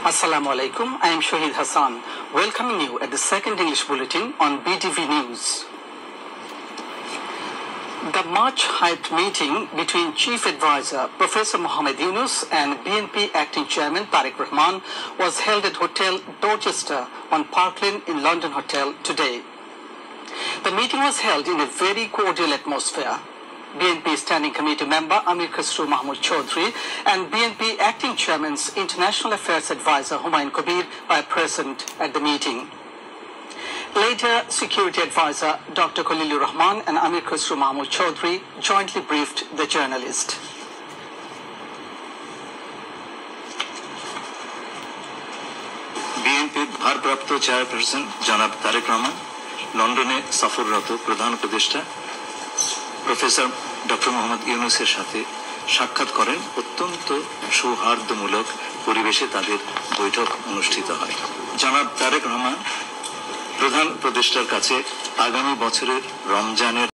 Assalamu alaikum. I am Shahid Hassan, welcoming you at the second English bulletin on BTV News. The much-hyped meeting between Chief Advisor Professor Mohammed Yunus and BNP Acting Chairman Tariq Rahman was held at Hotel Dorchester on Park Lane in London Hotel today. The meeting was held in a very cordial atmosphere. BNP Standing Committee member Amir Khusro Mahmood Chaudhry and BNP Acting Chairman's International Affairs Advisor Humayun Kabir were present at the meeting. Later, Security Advisor Dr. Khalilur Rahman and Amir Khusro Mahmood Chaudhry jointly briefed the journalist. BNP ভারপ্রাপ্ত chairperson জনাব তারেক রহমান লন্ডনে সফররত প্রধান উপদেষ্টা professor doctor Mohammad ইউনূসের সাথে সাক্ষাৎ করেন। অত্যন্ত সৌহার্দ্যমূলক পরিবেশে তাদের বৈঠক অনুষ্ঠিত হয়। জনাব তারেক রহমান প্রধান উপদেষ্টার কাছে আগামী বছরের রমজানের